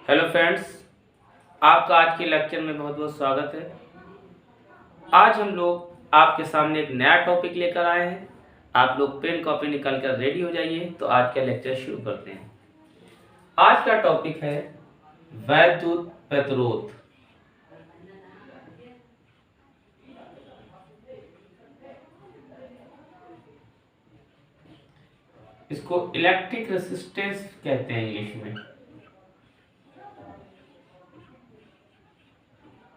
Hello friends, आपका आज के लेक्चर में बहुत बहुत स्वागत है। आज हम लोग आपके सामने एक नया टॉपिक लेकर आए हैं। आप लोग पेन कॉपी निकाल कर रेडी हो जाइए, तो आज का लेक्चर शुरू करते हैं। आज का टॉपिक है वैद्युत प्रतिरोध। इसको इलेक्ट्रिक रेजिस्टेंस कहते हैं इंग्लिश में।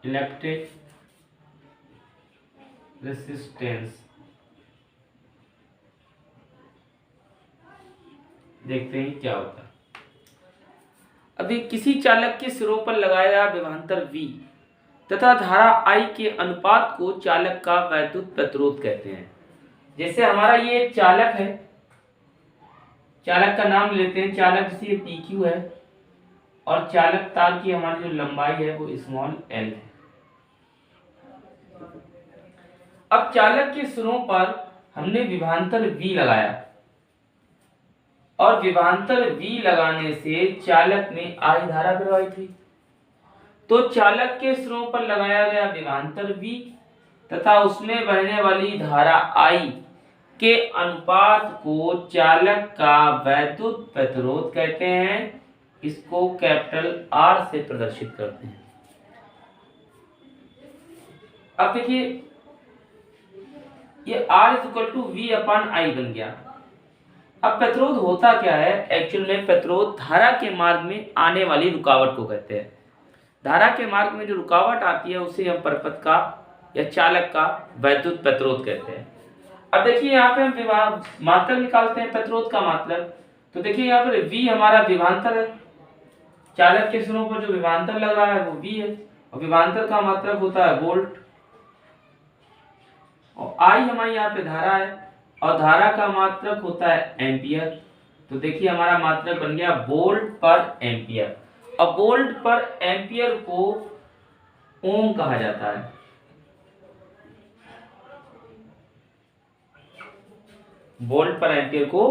Electric resistance. देखते हैं क्या होता है। अभी किसी चालक के सिरों पर लगाया विभवांतर V तथा धारा I के अनुपात को चालक का वैद्युत प्रतिरोध कहते हैं। जैसे हमारा ये चालक है, चालक का नाम लेते हैं। चालक जैसे PQ है और चालक तार की हमारी जो लंबाई है वो स्मॉल l है। अब चालक के सिरों पर हमने विभवांतर V लगाया और विभवांतर V लगाने से चालक में I धारा प्रवाहित हुई। तो चालक के सिरों पर लगाया गया विभवांतर V तथा उसमें बहने वाली धारा I के अनुपात को चालक का वैद्युत प्रतिरोध कहते हैं। इसको कैपिटल R से प्रदर्शित करते हैं। अब देखिए, ये R = V/I बन गया। अब प्रतिरोध होता क्या है? एक्चुअल में प्रतिरोध धारा के मार्ग में आने वाली रुकावट को कहते हैं। धारा के मार्ग में जो रुकावट आती है उसे हम परिपथ का या चालक का वैद्युत प्रतिरोध कहते हैं। अब देखिए, यहाँ पे हम मात्रक निकालते हैं प्रतिरोध का मात्रक। तो देखिए, यहाँ पर V हमारा विभवांतर है। चालक के सिरों पर जो विभवांतर लग रहा है वो V है और विभवांतर का मात्रक होता है वोल्ट और I हमारी यहाँ पे धारा है और धारा का मात्रक होता है एम्पियर। तो देखिए, हमारा मात्रक बन गया वोल्ट पर एम्पियर और वोल्ट पर एम्पियर को ओम कहा जाता है। वोल्ट पर एम्पियर को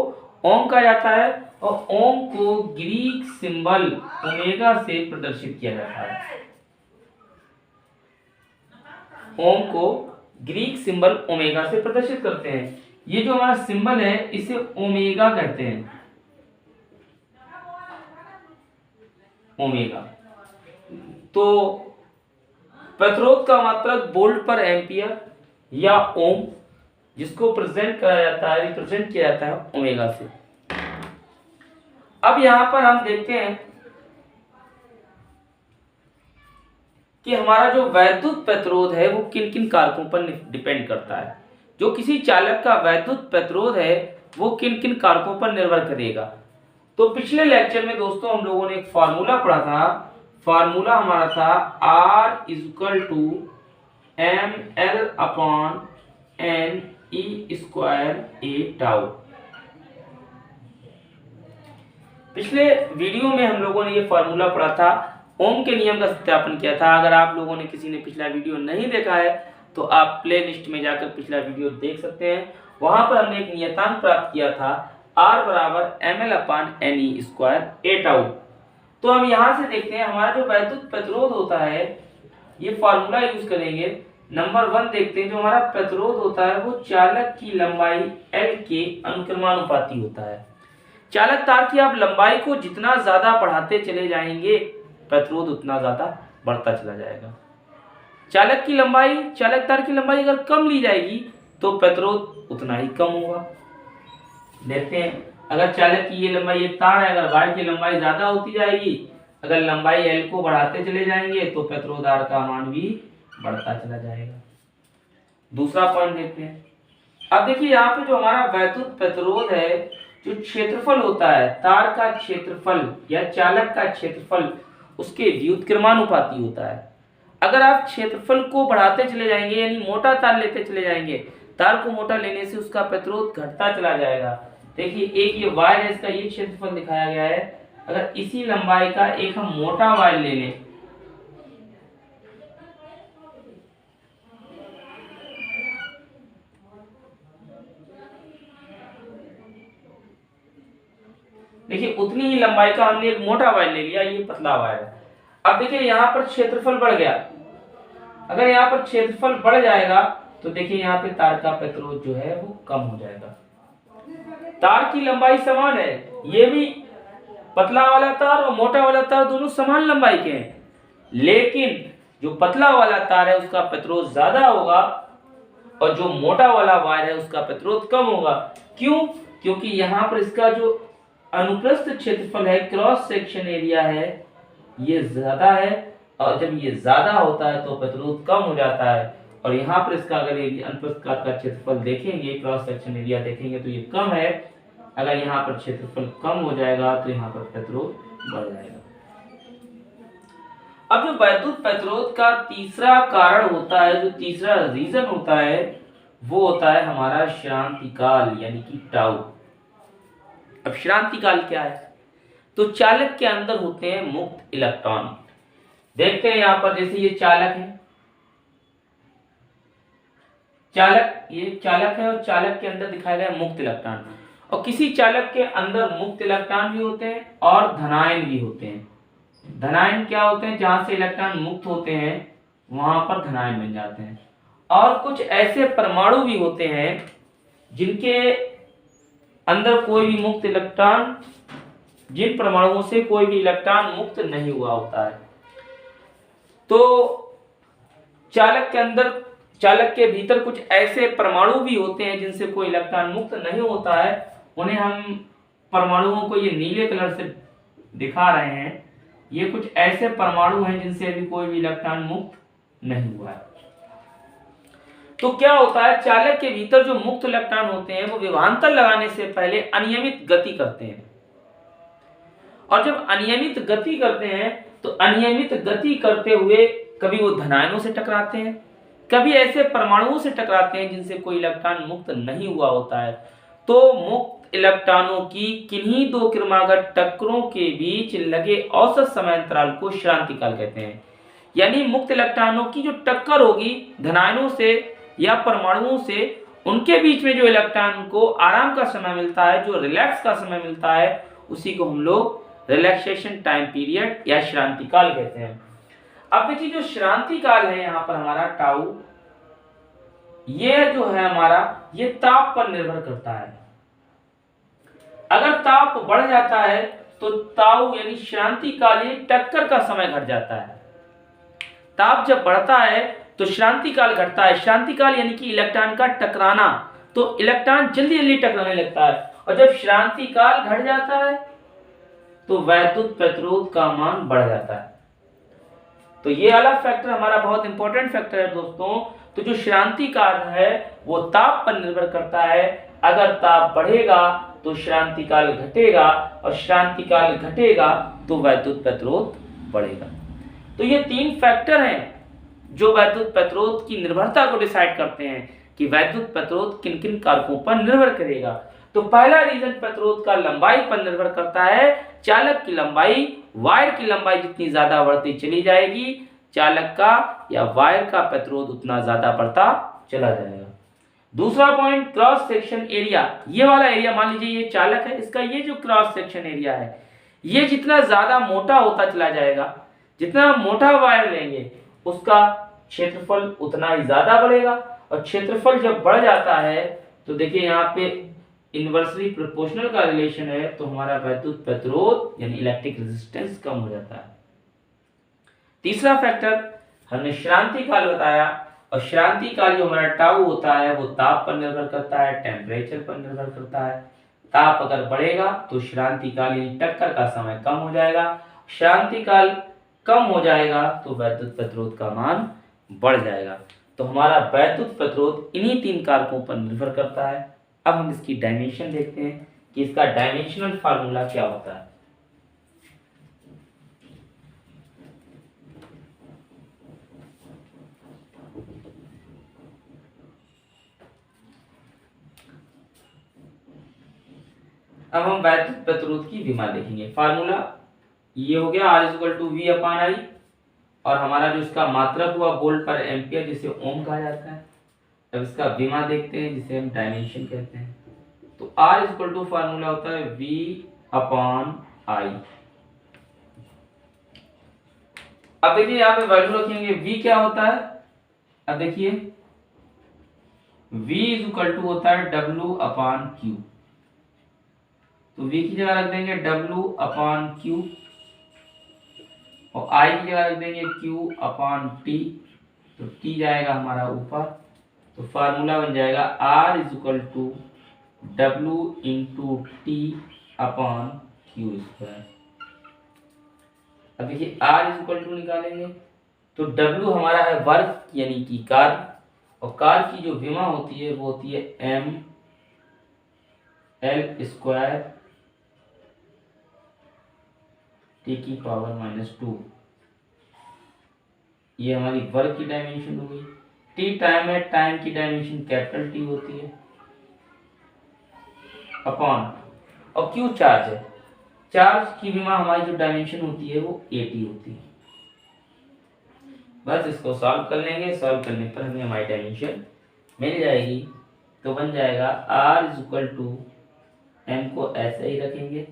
ओम कहा जाता है और ओम को ग्रीक सिंबल ओमेगा से प्रदर्शित किया जाता है। ओम को ग्रीक सिंबल ओमेगा से प्रदर्शित करते हैं। ये जो हमारा सिंबल है इसे ओमेगा कहते हैं। ओमेगा। तो प्रतिरोध का मात्रक वोल्ट पर एम्पियर या ओम, जिसको प्रेजेंट किया जाता है, रिप्रेजेंट किया जाता है ओमेगा से। अब यहां पर हम देखते हैं कि हमारा जो वैद्युत प्रतिरोध है वो किन किन कारकों पर डिपेंड करता है। जो किसी चालक का वैद्युत प्रतिरोध है वो किन किन कारकों पर निर्भर करेगा। तो पिछले लेक्चर में दोस्तों हम लोगों ने एक फार्मूला पढ़ा था। फार्मूला हमारा था R = ml/n/e²a τ। पिछले वीडियो में हम लोगों ने ये फार्मूला पढ़ा था, ओम के नियम का सत्यापन किया था। अगर आप लोगों ने किसी ने पिछला वीडियो नहीं देखा है तो आप प्लेलिस्ट में जाकर पिछला वीडियो देख सकते हैं। वहां पर हमने एक नियतांक प्राप्त किया था R = ml/ne²a τ। तो हम यहां से देखते हैं हमारा जो वैद्युत प्रतिरोध होता है, ये फार्मूला यूज करेंगे। नंबर 1 देखते हैं, जो हमारा प्रतिरोध होता है वो चालक की लंबाई L के अनुक्रमानुपाती होता है। चालक तार की आप लंबाई को जितना ज्यादा बढ़ाते चले जाएंगे प्रतिरोध उतना ज्यादा बढ़ता चला जाएगा। चालक तार की लंबाई अगर कम ली जाएगी तो प्रतिरोध उतना ही कम होगा। देखते हैं, अगर चालक की ये लंबाई, ये तार है, अगर वायर की लंबाई ज्यादा होती जाएगी, अगर लंबाई L को बढ़ाते चले जाएंगे तो प्रतिरोध R का मान भी बढ़ता चला जाएगा। दूसरा पॉइंट देखते हैं। अब देखिए, यहाँ पे जो हमारा वैद्युत प्रतिरोध है, जो क्षेत्रफल होता है, तार का क्षेत्रफल या चालक का क्षेत्रफल उसके व्युत्क्रमानुपाती होता है। अगर आप क्षेत्रफल को बढ़ाते चले जाएंगे यानी मोटा तार लेते चले जाएंगे, तार को मोटा लेने से उसका प्रतिरोध घटता चला जाएगा। देखिए, एक ये वायर है, इसका ये क्षेत्रफल दिखाया गया है। अगर इसी लंबाई का एक हम मोटा वायर ले लें, देखिए उतनी ही लंबाई का हमने एक मोटा वायर ले लिया, ये पतला वायर है। अब देखिए यहाँ पर क्षेत्रफल बढ़ गया, अगर यहाँ पर क्षेत्रफल बढ़ जाएगा तो देखिए यहाँ पे तार का प्रतिरोध जो है वो कम हो जाएगा। तार की लंबाई समान है, ये भी पतला वाला तार और मोटा वाला तार दोनों समान लंबाई के हैं, लेकिन जो पतला वाला तार है उसका प्रतिरोध ज्यादा होगा और जो मोटा वाला वायर है उसका प्रतिरोध कम होगा। क्यों? क्योंकि यहाँ पर इसका जो अनुप्रस्थ क्षेत्रफल है, क्रॉस सेक्शन एरिया है, ये ज्यादा है, और जब ये ज्यादा होता है तो प्रतिरोध कम हो जाता है। और यहाँ पर इसका अगर अनुप्रस्थ काट का क्षेत्रफल देखेंगे, क्रॉस सेक्शन एरिया देखेंगे तो ये कम है। अगर यहाँ पर क्षेत्रफल कम हो जाएगा तो यहाँ पर प्रतिरोध बढ़ जाएगा। अब जो वैद्युत प्रतिरोध का तीसरा कारण होता है, जो तीसरा रीजन होता है, वो होता है हमारा श्रांति काल यानी कि टाउ। अब श्रांति काल क्या है? तो चालक के अंदर होते हैं मुक्त इलेक्ट्रॉन। देखते हैं यहाँ पर, जैसे ये चालक है, ये चालक है और चालक के अंदर दिखाया गया मुक्त इलेक्ट्रॉन। और किसी चालक के अंदर मुक्त इलेक्ट्रॉन भी होते हैं और धनायन भी होते हैं। धनायन क्या होते हैं? जहां से इलेक्ट्रॉन मुक्त होते हैं वहां पर धनायन बन जाते हैं। और कुछ ऐसे परमाणु भी होते हैं जिनके अंदर कोई भी मुक्त इलेक्ट्रॉन, जिन परमाणुओं से कोई भी इलेक्ट्रॉन मुक्त नहीं हुआ होता है। तो चालक के अंदर, चालक के भीतर कुछ ऐसे परमाणु भी होते हैं जिनसे कोई इलेक्ट्रॉन मुक्त नहीं होता है। उन्हें हम परमाणुओं को ये नीले कलर से दिखा रहे हैं। ये कुछ ऐसे परमाणु हैं जिनसे अभी कोई भी इलेक्ट्रॉन मुक्त नहीं हुआ है। तो क्या होता है, चालक के भीतर जो मुक्त इलेक्ट्रॉन होते हैं वो विभवांतर लगाने से पहले अनियमित गति करते हैं। और जब अनियमित गति करते हैं तो अनियमित गति करते हुए कभी वो धनायनों से टकराते हैं, कभी ऐसे परमाणुओं से टकराते हैं जिनसे कोई इलेक्ट्रॉन मुक्त नहीं हुआ होता है। तो मुक्त इलेक्ट्रॉनों की किन्हीं दो क्रमागत टक्करों के बीच लगे औसत समय अंतराल को श्रांति काल कहते हैं। यानी मुक्त इलेक्ट्रॉनों की जो टक्कर होगी धनायनों से या परमाणुओं से, उनके बीच में जो इलेक्ट्रॉन को आराम का समय मिलता है, जो रिलैक्स का समय मिलता है, उसी को हम लोग रिलैक्सेशन टाइम पीरियड या श्रांति काल कहते हैं। अब देखिए जो श्रांति काल है यहाँ पर हमारा टाउ, ये जो है हमारा, ये ताप पर निर्भर करता है। अगर ताप बढ़ जाता है तो ताऊ यानी श्रांति कालीन टक्कर का समय घट जाता है। ताप जब बढ़ता है तो श्रांति काल घटता है। श्रांति काल यानी कि इलेक्ट्रॉन का टकराना, तो इलेक्ट्रॉन जल्दी जल्दी टकराने लगता है। और जब श्रांति काल घट जाता है तो वैद्युत प्रतिरोध का मान बढ़ जाता है। तो ये वाला फैक्टर हमारा बहुत इंपॉर्टेंट फैक्टर है दोस्तों। तो जो श्रांति काल है वो ताप पर निर्भर करता है। अगर ताप बढ़ेगा तो श्रांति काल घटेगा और श्रांति काल घटेगा तो वैद्युत प्रतिरोध बढ़ेगा। तो ये तीन फैक्टर हैं जो वैद्युत प्रतिरोध की निर्भरता को डिसाइड करते हैं कि वैद्युत प्रतिरोध किन किन कारकों पर निर्भर करेगा। तो पहला रीजन प्रतिरोध का लंबाई पर निर्भर करता है। चालक की लंबाई, वायर की लंबाई जितनी ज्यादा बढ़ती चली जाएगी, चालक का या वायर का प्रतिरोध उतना ज्यादा बढ़ता चला जाएगा। दूसरा पॉइंट, क्रॉस सेक्शन एरिया। ये वाला एरिया, मान लीजिए ये चालक है, इसका ये जो क्रॉस सेक्शन एरिया है, ये जितना ज्यादा मोटा होता चला जाएगा, जितना मोटा वायर लेंगे उसका क्षेत्रफल उतना ही ज्यादा बढ़ेगा। और क्षेत्रफल जब बढ़ जाता है तो देखिए यहाँ पे इनवर्सली प्रोपोर्शनल का रिलेशन है, तो हमारा वैद्युत प्रतिरोध यानी इलेक्ट्रिक रेजिस्टेंस कम हो जाता है। तीसरा फैक्टर हमने श्रांति काल बताया, और श्रांति काल जो हमारा टाउ होता है वो ताप पर निर्भर करता है, टेम्परेचर पर निर्भर करता है। ताप अगर बढ़ेगा तो श्रांति काल यानी टक्कर का समय कम हो जाएगा, श्रांति काल कम हो जाएगा तो वैद्युत प्रतिरोध का मान बढ़ जाएगा। तो हमारा वैद्युत प्रतिरोध इन्हीं तीन कारकों पर निर्भर करता है। अब हम इसकी डायमेंशन देखते हैं कि इसका डायमेंशनल फार्मूला क्या होता है। अब हम वैद्युत प्रतिरोध की विमा देखेंगे। फार्मूला ये हो गया R=V/I, और हमारा जो इसका मात्रक हुआ वोल्ट पर एम्पियर, जिसे ओम कहा जाता है। अब इसका विमा देखते हैं जिसे हम डायमेंशन कहते हैं। तो R फार्मूला होता है V अपॉन आई। अब देखिए यहाँ पे वैल्यू रखेंगे, v क्या होता है, अब देखिए v इज इक्वल टू होता है w अपॉन क्यू, तो v की जगह रख देंगे w अपॉन क्यू और i की जगह रख देंगे q अपॉन t, तो t जाएगा हमारा ऊपर, तो फार्मूला बन जाएगा r is equal to w into t upon q square. अब देखिए r इज इक्वल टू निकालेंगे तो w हमारा है वर्क यानी कि कार्य, और कार्य की जो विमा होती है वो होती है m l स्क्वायर टी की पावर -2, ये हमारी वर्क की डायमेंशन हो गई। टी टाइम है, टाइम की डायमेंशन कैपिटल टी होती है, अपॉन और क्यू चार्ज है, चार्ज की विमा हमारी जो डायमेंशन होती है वो 80 होती है। बस इसको सॉल्व कर लेंगे, सॉल्व करने पर हमें हमारी डायमेंशन मिल जाएगी, तो बन जाएगा r is equal to m को ऐसे ही रखेंगे,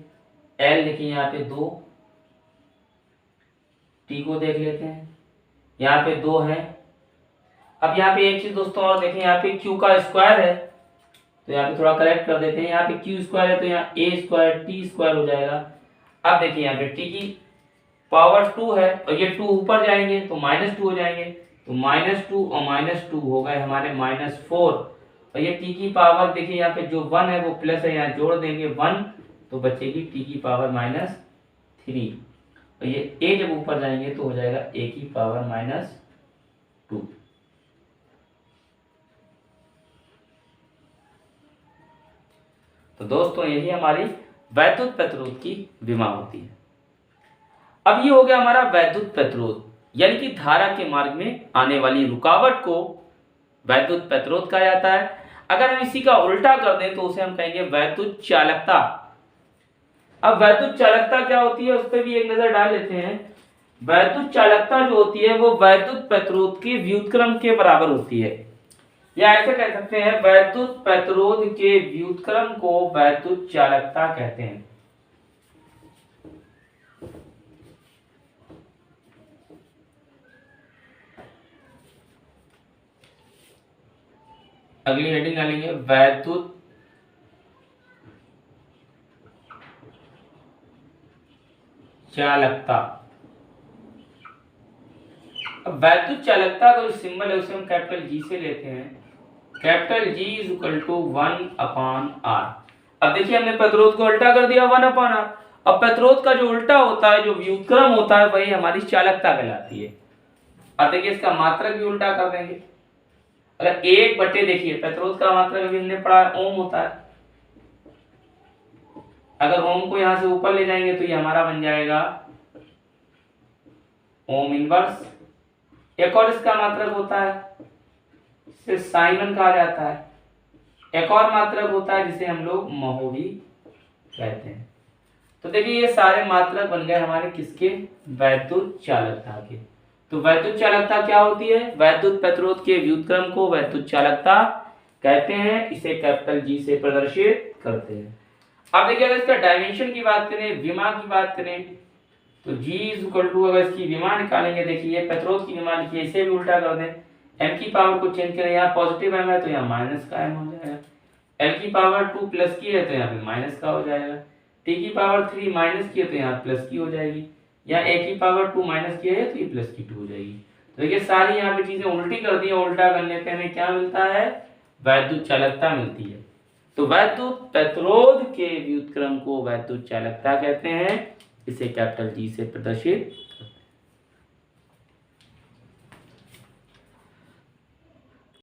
l देखिए यहाँ पे 2, t को देख लेते हैं यहाँ पे 2 है। अब यहाँ पे एक चीज दोस्तों और देखें, यहाँ पे q का स्क्वायर है तो यहाँ पे थोड़ा करेक्ट कर देते हैं, यहाँ पे q स्क्वायर है तो यहाँ a स्क्वायर t स्क्वायर हो जाएगा। अब देखिए यहाँ पे t की पावर 2 है और ये 2 ऊपर जाएंगे तो -2 हो जाएंगे, तो -2 और -2 हो गए हमारे -4, और ये t की पावर देखिए यहाँ पे जो 1 है वो प्लस है, यहाँ जोड़ देंगे 1 तो बचेगी t की पावर -3, और ये a जब ऊपर जाएंगे तो हो जाएगा a की पावर -2। तो दोस्तों यही हमारी वैद्युत प्रतिरोध की विमा होती है। अब ये हो गया हमारा वैद्युत प्रतिरोध, यानी कि धारा के मार्ग में आने वाली रुकावट को वैद्युत प्रतिरोध कहा जाता है। अगर हम इसी का उल्टा कर दें तो उसे हम कहेंगे वैद्युत चालकता। अब वैद्युत चालकता क्या होती है उस पर भी एक नजर डाल लेते हैं। वैद्युत चालकता जो होती है वो वैद्युत प्रतिरोध के व्युत्क्रम के बराबर होती है, या ऐसे कह सकते हैं वैद्युत प्रतिरोध के व्युत्क्रम को वैद्युत चालकता कहते हैं। अगली हेडिंग डालेंगे वैद्युत चालकता। अब वैद्युत चालकता का जो सिंबल है उसे हम कैपिटल जी से लेते हैं, capital G is equal to 1/r। अब देखिए हमने प्रतिरोध को उल्टा कर दिया 1/r। अब प्रतिरोध का जो उल्टा होता है, जो व्युत्क्रम होता है, वही हमारी चालकता कहलाती है। अब देखिए इसका मात्रक भी उल्टा कर देंगे, अगर 1/, देखिए प्रतिरोध का मात्रक अभी हमने पढ़ा है ओम होता है, अगर ओम को यहां से ऊपर ले जाएंगे तो ये हमारा बन जाएगा ओम इनवर्स। एक और इसका मात्रक होता है जिसे साइमन कहा जाता है, एक और मात्रक होता है जिसे हम लोग महो भी कहते हैं। तो देखिए ये सारे मात्रक बन गए हमारे किसके, वैद्युत चालकता के। तो वैद्युत चालकता क्या होती है, वैद्युत प्रतिरोध के व्युत्क्रम को वैद्युत चालकता कहते हैं, इसे कैपिटल जी से प्रदर्शित करते हैं। अब देखिए अगर इसका डायमेंशन की बात करें, विमा की बात करें, तो G इज इक्वल टू, अगर इसकी विमा निकालेंगे, देखिए प्रतिरोध की विमा लिखिए, इसे भी उल्टा कर दें, m की पावर को चेंज करें, यहाँ पॉजिटिव m है तो यहाँ माइनस का m हो जाएगा, l की पावर 2 प्लस की है तो यहाँ पे माइनस का हो जाएगा, t की पावर 3 माइनस की है तो यहाँ प्लस की हो जाएगी, यहाँ a की पावर 2 माइनस की है तो ये प्लस की 2 हो जाएगी। तो देखिए सारी यहाँ पे चीजें उल्टी कर दी, उल्टा करने पे हमें क्या मिलता है, वैद्युत चालकता मिलती है। तो वैद्युत प्रतिरोध के व्युत्क्रम को वैद्युत चालकता कहते हैं, इसे कैपिटल जी से प्रदर्शित